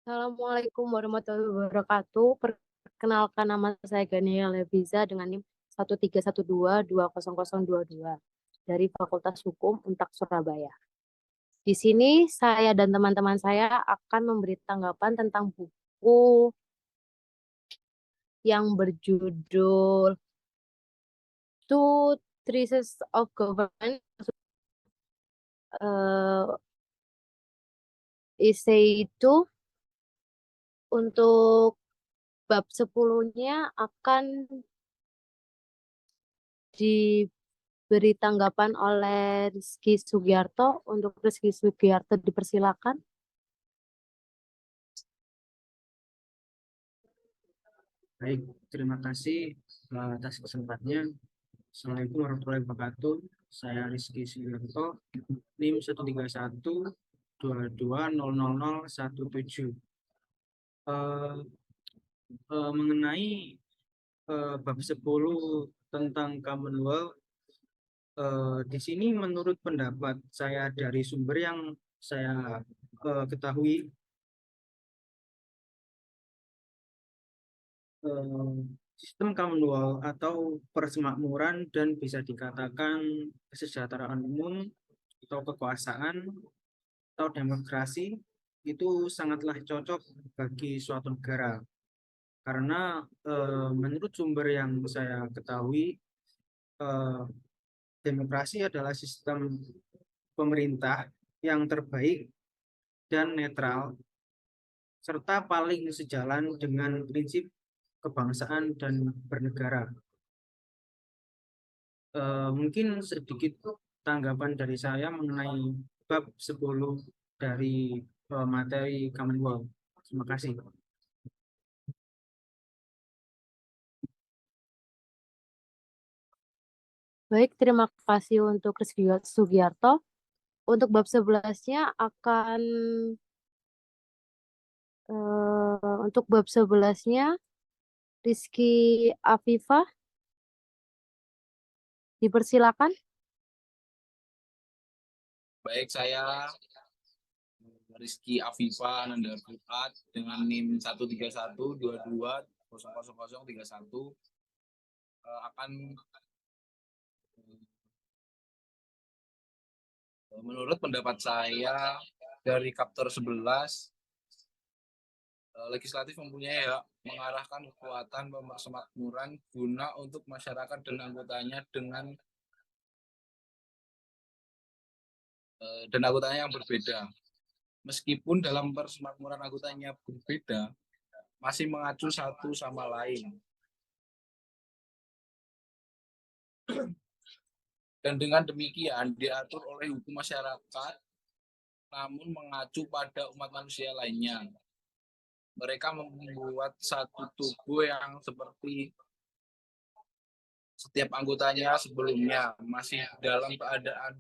Assalamualaikum warahmatullahi wabarakatuh. Perkenalkan nama saya Gania Leviza dengan NIM 131220022 dari Fakultas Hukum Untak Surabaya. Di sini saya dan teman-teman saya akan memberi tanggapan tentang buku yang berjudul Two Treatises of Government. Essay itu untuk bab 10-nya akan diberi tanggapan oleh Rizky Sugiarto. Untuk Rizky Sugiarto dipersilakan. Baik, terima kasih atas kesempatannya. Assalamualaikum warahmatullahi wabarakatuh. Saya Rizky Sugiarto, NIM 13122000017. Mengenai bab 10 tentang Commonwealth, di sini menurut pendapat saya dari sumber yang saya ketahui, sistem Commonwealth atau persemakmuran dan bisa dikatakan kesejahteraan umum atau kekuasaan atau demokrasi itu sangatlah cocok bagi suatu negara karena menurut sumber yang saya ketahui, eh, demokrasi adalah sistem pemerintah yang terbaik dan netral serta paling sejalan dengan prinsip kebangsaan dan bernegara. Mungkin sedikit tanggapan dari saya mengenai bab 10 dari materi Commonwealth. Terima kasih. Baik, terima kasih untuk Rizky Sugiarto. Untuk bab 11-nya akan untuk bab 11-nya Rizky Afifah dipersilakan. Baik, saya Rizky Afifah Ananda Fuad dengan NIM 13122000031 akan menurut pendapat saya dari Chapter 11, legislatif mempunyai hak mengarahkan kekuatan persemakmuran guna untuk masyarakat dan anggotanya dan anggotanya yang berbeda. Meskipun dalam persemakmuran anggotanya berbeda, masih mengacu satu sama lain. Dan dengan demikian diatur oleh hukum masyarakat, namun mengacu pada umat manusia lainnya. Mereka membuat satu tubuh yang seperti setiap anggotanya sebelumnya masih dalam keadaan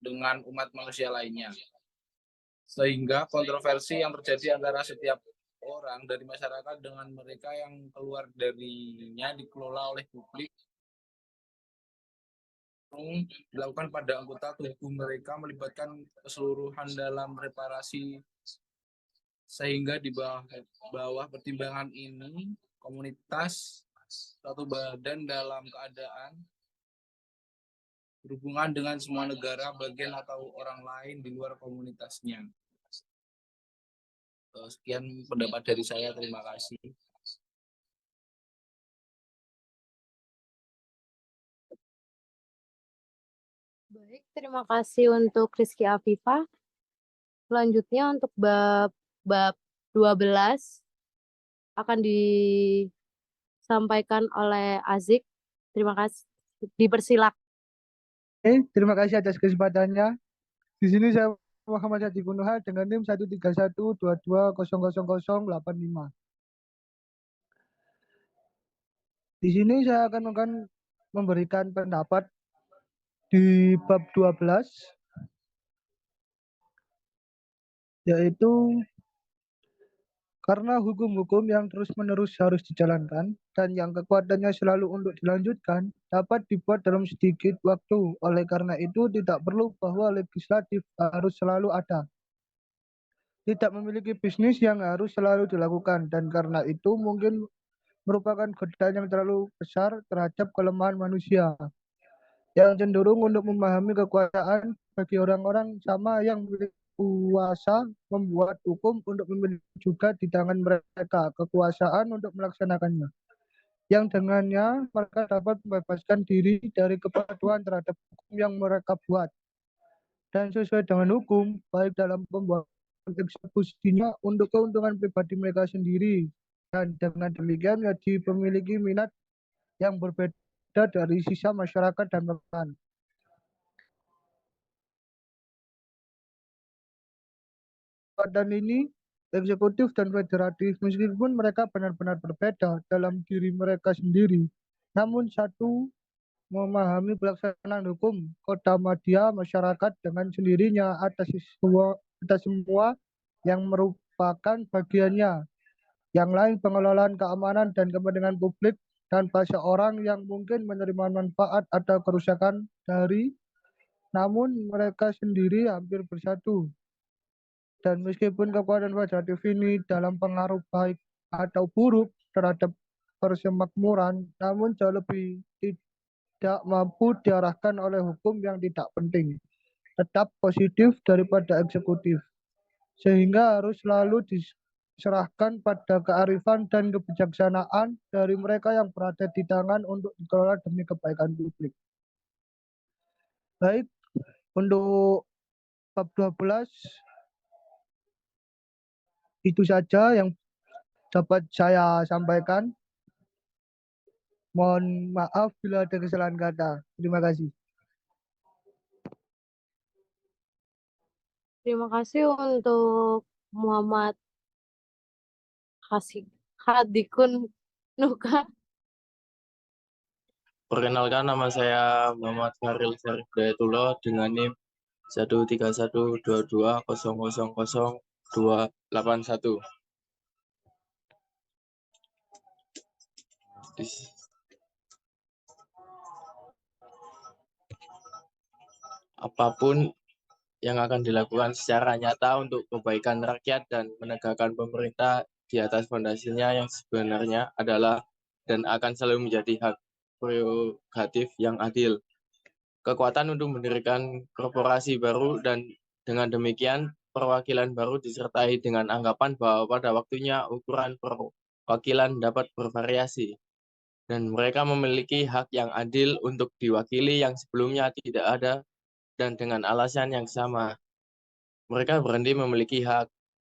dengan umat manusia lainnya. Sehingga kontroversi yang terjadi antara setiap orang dari masyarakat dengan mereka yang keluar darinya dikelola oleh publik dilakukan pada anggota tubuh mereka, melibatkan keseluruhan dalam reparasi, sehingga di bawah pertimbangan ini komunitas satu badan dalam keadaan berhubungan dengan semua negara bagian atau orang lain di luar komunitasnya. Sekian pendapat dari saya, terima kasih. Baik, terima kasih untuk Rizky Afifah. Selanjutnya untuk bab 12 akan disampaikan oleh Azik. Terima kasih. Dipersilakan. Terima kasih atas kesempatannya. Di sini saya Muhammad Hadi Kunuha dengan NIM 13122000085. Di sini saya akan memberikan pendapat di bab 12, yaitu karena hukum-hukum yang terus-menerus harus dijalankan dan yang kekuatannya selalu untuk dilanjutkan dapat dibuat dalam sedikit waktu. Oleh karena itu tidak perlu bahwa legislatif harus selalu ada. tidak memiliki bisnis yang harus selalu dilakukan, dan karena itu mungkin merupakan godaan yang terlalu besar terhadap kelemahan manusia yang cenderung untuk memahami kekuasaan bagi orang-orang sama yang memiliki kuasa membuat hukum untuk memiliki juga di tangan mereka kekuasaan untuk melaksanakannya, yang dengannya mereka dapat membebaskan diri dari kepatuhan terhadap hukum yang mereka buat dan sesuai dengan hukum, baik dalam pembuatan eksekusinya untuk keuntungan pribadi mereka sendiri. Dan dengan demikian jadi memiliki minat yang berbeda dari sisa masyarakat dan pemerintah. Dan ini eksekutif dan federatif meskipun mereka benar-benar berbeda dalam diri mereka sendiri, namun satu memahami pelaksanaan hukum kota media masyarakat dengan sendirinya atas semua yang merupakan bagiannya. Yang lain pengelolaan keamanan dan kepentingan publik tanpa seorang yang mungkin menerima manfaat atau kerusakan dari, namun mereka sendiri hampir bersatu. Dan meskipun kekuatan federatif ini dalam pengaruh baik atau buruk terhadap persemakmuran, namun jauh lebih tidak mampu diarahkan oleh hukum yang tidak penting, tetap positif daripada eksekutif, sehingga harus selalu diserahkan pada kearifan dan kebijaksanaan dari mereka yang berada di tangan untuk dikelola demi kebaikan publik. Baik, untuk bab 12 itu saja yang dapat saya sampaikan. Mohon maaf bila ada kesalahan kata. Terima kasih. Terima kasih untuk Muhammad Hadikun Nuka. Perkenalkan, nama saya Muhammad Faril Syarif Hidayatullah dengan NIM 13122000281. Apapun yang akan dilakukan secara nyata untuk kebaikan rakyat dan menegakkan pemerintah di atas fondasinya yang sebenarnya adalah dan akan selalu menjadi hak prerogatif yang adil. Kekuatan untuk mendirikan korporasi baru dan dengan demikian perwakilan baru disertai dengan anggapan bahwa pada waktunya ukuran perwakilan dapat bervariasi dan mereka memiliki hak yang adil untuk diwakili yang sebelumnya tidak ada dan dengan alasan yang sama. Mereka berhenti memiliki hak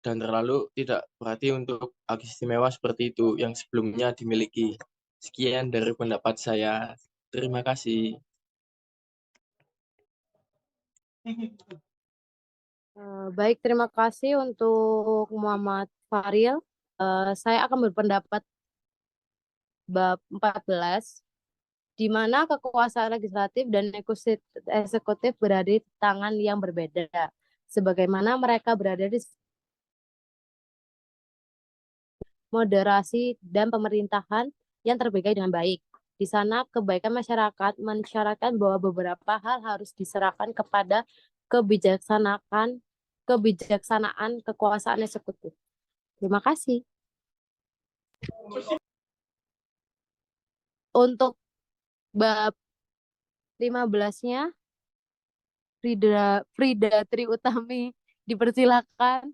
dan terlalu tidak berarti untuk hak istimewa seperti itu yang sebelumnya dimiliki. Sekian dari pendapat saya. Terima kasih. Baik, terima kasih untuk Muhammad Faril. Saya akan berpendapat bab 14, di mana kekuasaan legislatif dan eksekutif berada di tangan yang berbeda, sebagaimana mereka berada di moderasi dan pemerintahan yang terbagi dengan baik. Di sana kebaikan masyarakat mensyaratkan bahwa beberapa hal harus diserahkan kepada kebijaksanaan kekuasaan eksekutif. Terima kasih. Untuk bab 15-nya, Frida Triutami dipersilakan.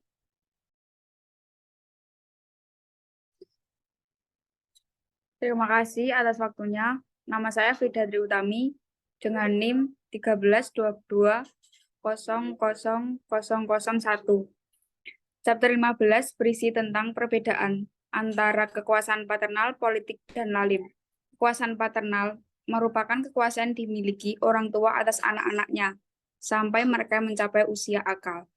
Terima kasih atas waktunya. Nama saya Frida Triutami dengan NIM 132200001. Chapter 15 berisi tentang perbedaan antara kekuasaan paternal, politik, dan lalim. Kekuasaan paternal merupakan kekuasaan dimiliki orang tua atas anak-anaknya sampai mereka mencapai usia akal.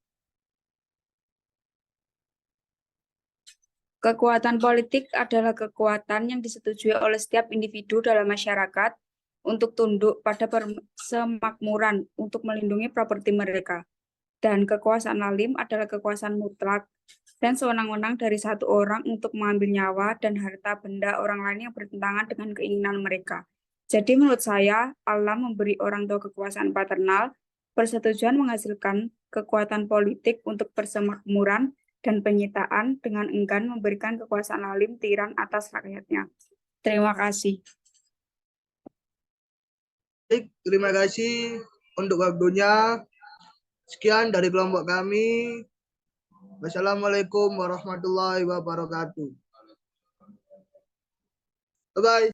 Kekuatan politik adalah kekuatan yang disetujui oleh setiap individu dalam masyarakat untuk tunduk pada persemakmuran untuk melindungi properti mereka. Dan kekuasaan lalim adalah kekuasaan mutlak dan sewenang-wenang dari satu orang untuk mengambil nyawa dan harta benda orang lain yang bertentangan dengan keinginan mereka. Jadi menurut saya, Allah memberi orang tua kekuasaan paternal, persetujuan menghasilkan kekuatan politik untuk persemakmuran dan penyitaan dengan enggan memberikan kekuasaan alim tiran atas rakyatnya. Terima kasih. Baik, terima kasih untuk waktunya. Sekian dari kelompok kami. Wassalamualaikum warahmatullahi wabarakatuh. Bye-bye.